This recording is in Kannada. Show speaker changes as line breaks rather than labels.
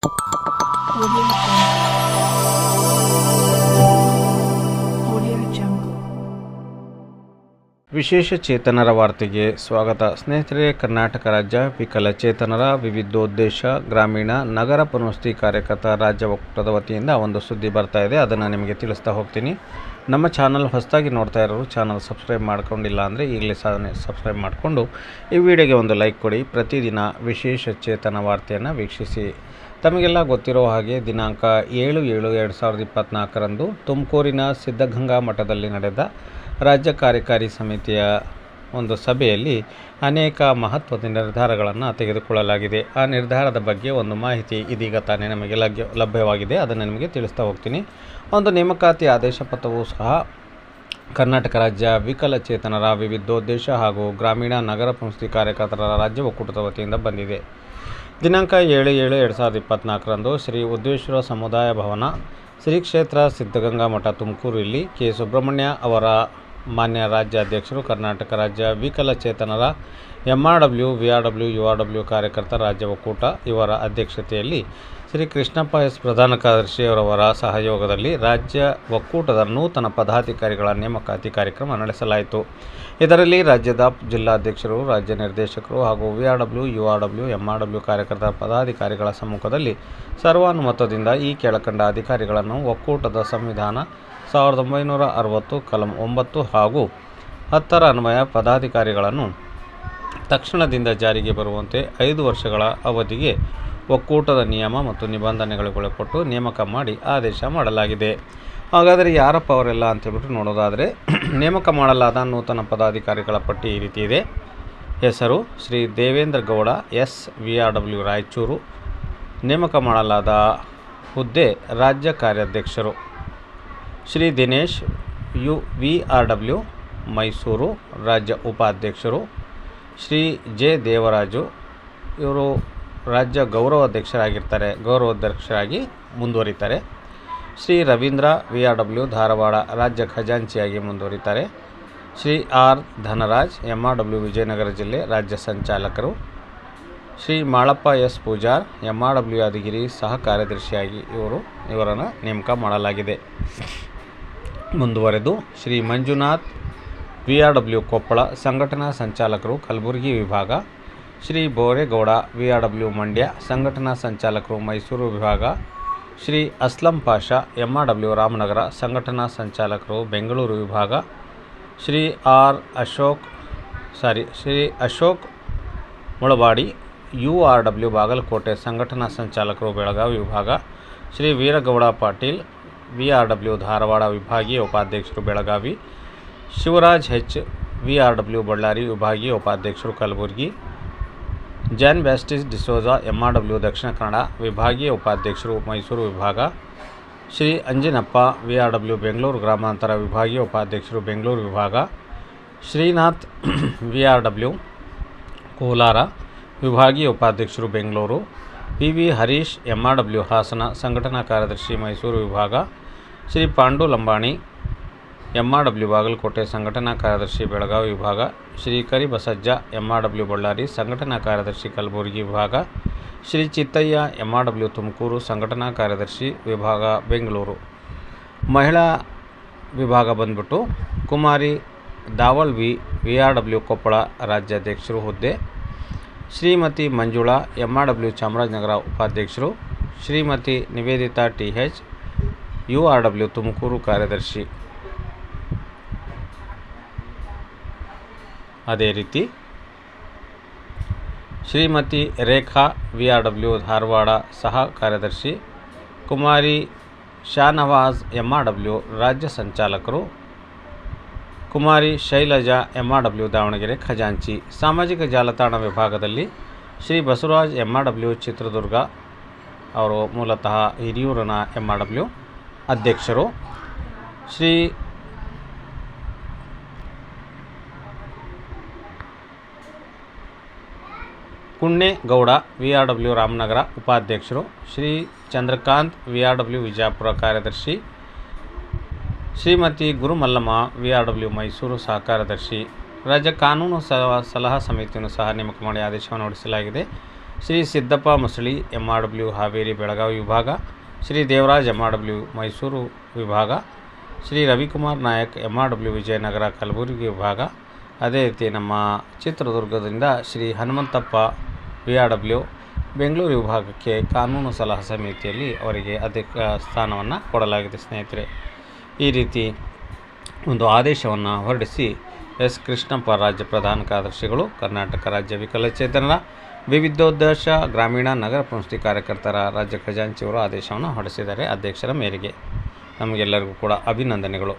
Audio Jungle.
ವಿಶೇಷ ಚೇತನರ ವಾರ್ತೆಗೆ ಸ್ವಾಗತ. ಸ್ನೇಹಿತರೆ, ಕರ್ನಾಟಕ ರಾಜ್ಯ ವಿಕಲಚೇತನರ ವಿವಿಧೋದ್ದೇಶ ಗ್ರಾಮೀಣ ನಗರ ಪುನರ್ವಸತಿ ಕಾರ್ಯಕರ್ತ ರಾಜ್ಯ ಒಕ್ಕೂಟದ ವತಿಯಿಂದ ಒಂದು ಸುದ್ದಿ ಬರ್ತಾ ಇದೆ. ಅದನ್ನು ನಿಮಗೆ ತಿಳಿಸ್ತಾ ಹೋಗ್ತೀನಿ. ನಮ್ಮ ಚಾನಲ್ ಹೊಸದಾಗಿ ನೋಡ್ತಾ ಇರೋರು ಚಾನಲ್ ಸಬ್ಸ್ಕ್ರೈಬ್ ಮಾಡ್ಕೊಂಡಿಲ್ಲ ಅಂದರೆ ಈಗಲೇ ಸಬ್ಸ್ಕ್ರೈಬ್ ಮಾಡಿಕೊಂಡು ಈ ವಿಡಿಯೋಗೆ ಒಂದು ಲೈಕ್ ಕೊಡಿ. ಪ್ರತಿದಿನ ವಿಶೇಷ ಚೇತನ ವಾರ್ತೆಯನ್ನು ವೀಕ್ಷಿಸಿ. ತಮಗೆಲ್ಲ ಗೊತ್ತಿರೋ ಹಾಗೆ ದಿನಾಂಕ 7/7/2024 ತುಮಕೂರಿನ ಸಿದ್ಧಗಂಗಾ ಮಠದಲ್ಲಿ ನಡೆದ ರಾಜ್ಯ ಕಾರ್ಯಕಾರಿ ಸಮಿತಿಯ ಒಂದು ಸಭೆಯಲ್ಲಿ ಅನೇಕ ಮಹತ್ವದ ನಿರ್ಧಾರಗಳನ್ನು ತೆಗೆದುಕೊಳ್ಳಲಾಗಿದೆ. ಆ ನಿರ್ಧಾರದ ಬಗ್ಗೆ ಒಂದು ಮಾಹಿತಿ ಇದೀಗ ತಾನೇ ನಮಗೆ ಲಭ್ಯವಾಗಿದೆ. ಅದನ್ನು ನಿಮಗೆ ತಿಳಿಸ್ತಾ ಹೋಗ್ತೀನಿ. ಒಂದು ನೇಮಕಾತಿ ಆದೇಶ ಪತ್ರವೂ ಸಹ ಕರ್ನಾಟಕ ರಾಜ್ಯ ವಿಕಲಚೇತನರ ವಿವಿಧೋದ್ದೇಶ ಹಾಗೂ ಗ್ರಾಮೀಣ ನಗರ ಪುನರ್ವಸತಿ ಕಾರ್ಯಕರ್ತರ ರಾಜ್ಯ ಒಕ್ಕೂಟದ ವತಿಯಿಂದ ಬಂದಿದೆ. ದಿನಾಂಕ 7/7/2024 ಶ್ರೀ ಉದ್ದೇಶ್ವರ ಸಮುದಾಯ ಭವನ, ಶ್ರೀ ಕ್ಷೇತ್ರ ಸಿದ್ಧಗಂಗಾ ಮಠ, ತುಮಕೂರು ಇಲ್ಲಿ ಕೆ. ಸುಬ್ರಹ್ಮಣ್ಯ ಅವರ ಮಾನ್ಯ ರಾಜ್ಯ ಅಧ್ಯಕ್ಷರು, ಕರ್ನಾಟಕ ರಾಜ್ಯ ವಿಕಲಚೇತನರ MRW, VRW, URW ಕಾರ್ಯಕರ್ತರ ರಾಜ್ಯ ಒಕ್ಕೂಟ ಇವರ ಅಧ್ಯಕ್ಷತೆಯಲ್ಲಿ ಶ್ರೀ ಕೃಷ್ಣಪ್ಪ ಎಸ್ ಪ್ರಧಾನ ಕಾರ್ಯದರ್ಶಿಯವರ ಸಹಯೋಗದಲ್ಲಿ ರಾಜ್ಯ ಒಕ್ಕೂಟದ ನೂತನ ಪದಾಧಿಕಾರಿಗಳ ನೇಮಕಾತಿ ಕಾರ್ಯಕ್ರಮ ನಡೆಸಲಾಯಿತು. ಇದರಲ್ಲಿ ರಾಜ್ಯದ ಜಿಲ್ಲಾಧ್ಯಕ್ಷರು, ರಾಜ್ಯ ನಿರ್ದೇಶಕರು ಹಾಗೂ VRW, URW, MRW ಕಾರ್ಯಕರ್ತರ ಪದಾಧಿಕಾರಿಗಳ ಸಮ್ಮುಖದಲ್ಲಿ ಸರ್ವಾನುಮತದಿಂದ ಈ ಕೆಳಕಂಡ ಅಧಿಕಾರಿಗಳನ್ನು ಒಕ್ಕೂಟದ ಸಂವಿಧಾನ 1960 ಕಲಂ 9 ಹಾಗೂ 10 ಅನ್ವಯ ಪದಾಧಿಕಾರಿಗಳನ್ನು ತಕ್ಷಣದಿಂದ ಜಾರಿಗೆ ಬರುವಂತೆ 5 ವರ್ಷಗಳ ಅವಧಿಗೆ ಒಕ್ಕೂಟದ ನಿಯಮ ಮತ್ತು ನಿಬಂಧನೆಗಳಿಗೊಳಪಟ್ಟು ನೇಮಕ ಮಾಡಿ ಆದೇಶ ಮಾಡಲಾಗಿದೆ. ಹಾಗಾದರೆ ಯಾರಪ್ಪ ಅವರೆಲ್ಲ ಅಂತೇಳ್ಬಿಟ್ಟು ನೋಡೋದಾದರೆ, ನೇಮಕ ಮಾಡಲಾದ ನೂತನ ಪದಾಧಿಕಾರಿಗಳ ಪಟ್ಟಿ ಈ ರೀತಿ ಇದೆ. ಹೆಸರು: ಶ್ರೀ ದೇವೇಂದ್ರ ಗೌಡ ಎಸ್, VRW ರಾಯಚೂರು. ನೇಮಕ ಮಾಡಲಾದ ಹುದ್ದೆ ರಾಜ್ಯ ಕಾರ್ಯಾಧ್ಯಕ್ಷರು. ಶ್ರೀ ದಿನೇಶ್ VRW ಮೈಸೂರು ರಾಜ್ಯ ಉಪಾಧ್ಯಕ್ಷರು. ಶ್ರೀ ಜೆ ದೇವರಾಜು ಇವರು ರಾಜ್ಯ ಗೌರವಾಧ್ಯಕ್ಷರಾಗಿ ಮುಂದುವರಿತಾರೆ. ಶ್ರೀ ರವೀಂದ್ರ VRW ಧಾರವಾಡ ರಾಜ್ಯ ಖಜಾಂಚಿಯಾಗಿ ಮುಂದುವರಿತಾರೆ. ಶ್ರೀ ಆರ್ ಧನರಾಜ್ MRW ವಿಜಯನಗರ ಜಿಲ್ಲೆ ರಾಜ್ಯ ಸಂಚಾಲಕರು. ಶ್ರೀ ಮಾಳಪ್ಪ ಎಸ್ ಪೂಜಾರ್ MRW ಯಾದಗಿರಿ ಸಹ ಕಾರ್ಯದರ್ಶಿಯಾಗಿ ಇವರನ್ನು ನೇಮಕ ಮಾಡಲಾಗಿದೆ. ಮುಂದುವರೆದು ಶ್ರೀ ಮಂಜುನಾಥ್ VRW ಕೊಪ್ಪಳ ಸಂಘಟನಾ ಸಂಚಾಲಕರು ಕಲಬುರಗಿ ವಿಭಾಗ. ಶ್ರೀ ಬೋರೇಗೌಡ VRW ಮಂಡ್ಯ ಸಂಘಟನಾ ಸಂಚಾಲಕರು ಮೈಸೂರು ವಿಭಾಗ. ಶ್ರೀ ಅಸ್ಲಂ ಪಾಷಾ MRW ರಾಮನಗರ ಸಂಘಟನಾ ಸಂಚಾಲಕರು ಬೆಂಗಳೂರು ವಿಭಾಗ. ಶ್ರೀ ಅಶೋಕ್ ಮುಳಬಾಡಿ URW ಬಾಗಲಕೋಟೆ ಸಂಘಟನಾ ಸಂಚಾಲಕರು ಬೆಳಗಾವಿ ವಿಭಾಗ. ಶ್ರೀ ವೀರಗೌಡ ಪಾಟೀಲ್ VRW ಧಾರವಾಡ ವಿಭಾಗೀಯ ಉಪಾಧ್ಯಕ್ಷರು ಬೆಳಗಾವಿ. ಶಿವರಾಜ್ VRW ಬಳ್ಳಾರಿ ವಿಭಾಗೀಯ ಉಪಾಧ್ಯಕ್ಷರು ಕಲಬುರಗಿ. ಜಾನ್ ಬ್ಯಾಸ್ಟಿಸ್ ಡಿಸೋಜಾ MRW ದಕ್ಷಿಣ ಕನ್ನಡ ವಿಭಾಗೀಯ ಉಪಾಧ್ಯಕ್ಷರು ಮೈಸೂರು ವಿಭಾಗ. ಶ್ರೀ ಅಂಜಿನಪ್ಪ VRW ಬೆಂಗಳೂರು ಗ್ರಾಮಾಂತರ ವಿಭಾಗೀಯ ಉಪಾಧ್ಯಕ್ಷರು ಬೆಂಗಳೂರು ವಿಭಾಗ. ಶ್ರೀನಾಥ್ VRW ಕೋಲಾರ ವಿಭಾಗೀಯ ಉಪಾಧ್ಯಕ್ಷರು ಬೆಂಗಳೂರು. PV ಹರೀಶ್ MRW ಹಾಸನ ಸಂಘಟನಾ ಕಾರ್ಯದರ್ಶಿ ಮೈಸೂರು ವಿಭಾಗ. ಶ್ರೀ ಪಾಂಡು ಲಂಬಾಣಿ MRW ಬಾಗಲಕೋಟೆ ಸಂಘಟನಾ ಕಾರ್ಯದರ್ಶಿ ಬೆಳಗಾವಿ ವಿಭಾಗ. ಶ್ರೀ ಕರಿಬಸಜ್ಜ MRW ಬಳ್ಳಾರಿ ಸಂಘಟನಾ ಕಾರ್ಯದರ್ಶಿ ಕಲಬುರಗಿ ವಿಭಾಗ. ಶ್ರೀ ಚಿತ್ತಯ್ಯ MRW ತುಮಕೂರು ಸಂಘಟನಾ ಕಾರ್ಯದರ್ಶಿ ವಿಭಾಗ ಬೆಂಗಳೂರು. ಮಹಿಳಾ ವಿಭಾಗ ಬಂದ್ಬಿಟ್ಟು ಕುಮಾರಿ ದಾವಲ್ VRW ಕೊಪ್ಪಳ ರಾಜ್ಯಾಧ್ಯಕ್ಷರು ಹುದ್ದೆ. ಶ್ರೀಮತಿ ಮಂಜುಳಾ MRW ಚಾಮರಾಜನಗರ ಉಪಾಧ್ಯಕ್ಷರು. ಶ್ರೀಮತಿ ನಿವೇದಿತಾ TH URW ತುಮಕೂರು ಕಾರ್ಯದರ್ಶಿ. ಅದೇ ರೀತಿ ಶ್ರೀಮತಿ ರೇಖಾ VRW ಧಾರವಾಡ ಸಹ ಕಾರ್ಯದರ್ಶಿ. ಕುಮಾರಿ ಶಾನವಾಜ್ MRW ರಾಜ್ಯ ಸಂಚಾಲಕರು. ಕುಮಾರಿ ಶೈಲಜಾ MRW ದಾವಣಗೆರೆ ಖಜಾಂಚಿ. ಸಾಮಾಜಿಕ ಜಾಲತಾಣ ವಿಭಾಗದಲ್ಲಿ ಶ್ರೀ ಬಸವರಾಜ್ MRW ಚಿತ್ರದುರ್ಗ, ಅವರು ಮೂಲತಃ ಹಿರಿಯೂರಿನ MRW ಅಧ್ಯಕ್ಷರು. ಶ್ರೀ ಕುಣ್ಣೇಗೌಡ VRW ರಾಮನಗರ ಉಪಾಧ್ಯಕ್ಷರು. ಶ್ರೀ ಚಂದ್ರಕಾಂತ್ VRW ವಿಜಯಪುರ ಕಾರ್ಯದರ್ಶಿ. ಶ್ರೀಮತಿ ಗುರುಮಲ್ಲಮ್ಮ VRW ಮೈಸೂರು ಸಹ ಕಾರ್ಯದರ್ಶಿ. ರಾಜ್ಯ ಕಾನೂನು ಸಲಹಾ ಸಮಿತಿಯನ್ನು ಸಹ ನೇಮಕ ಮಾಡಿ ಆದೇಶವನ್ನು ಹೊರಡಿಸಲಾಗಿದೆ. ಶ್ರೀ ಸಿದ್ದಪ್ಪ ಮಸಳಿ MRW ಹಾವೇರಿ ಬೆಳಗಾವಿ ವಿಭಾಗ, ಶ್ರೀ ದೇವರಾಜ್ MRW ಮೈಸೂರು ವಿಭಾಗ, ಶ್ರೀ ರವಿಕುಮಾರ್ ನಾಯಕ್ MRW ವಿಜಯನಗರ ಕಲಬುರಗಿ ವಿಭಾಗ. ಅದೇ ರೀತಿ ನಮ್ಮ ಚಿತ್ರದುರ್ಗದಿಂದ ಶ್ರೀ ಹನುಮಂತಪ್ಪ VRW ಬೆಂಗಳೂರು ವಿಭಾಗಕ್ಕೆ ಕಾನೂನು ಸಲಹಾ ಸಮಿತಿಯಲ್ಲಿ ಅವರಿಗೆ ಅಧ್ಯಕ್ಷ ಸ್ಥಾನವನ್ನು ಕೊಡಲಾಗಿದೆ ಸ್ನೇಹಿತರೆ. ಈ ರೀತಿ ಒಂದು ಆದೇಶವನ್ನು ಹೊರಡಿಸಿ ಎಸ್ ಕೃಷ್ಣಪ್ಪ ರಾಜ್ಯ ಪ್ರಧಾನ ಕಾರ್ಯದರ್ಶಿಗಳು ಕರ್ನಾಟಕ ರಾಜ್ಯ ವಿಕಲಚೇತನರ ವಿವಿಧೋದ್ದೇಶ ಗ್ರಾಮೀಣ ನಗರ ಪಂಚಾಯತಿ ಕಾರ್ಯಕರ್ತರ ರಾಜ್ಯ ಖಜಾಂಚಿಯವರು ಆದೇಶವನ್ನು ಹೊರಡಿಸಿದ್ದಾರೆ ಅಧ್ಯಕ್ಷರ ಮೇರೆಗೆ. ನಮಗೆಲ್ಲರಿಗೂ ಕೂಡ ಅಭಿನಂದನೆಗಳು.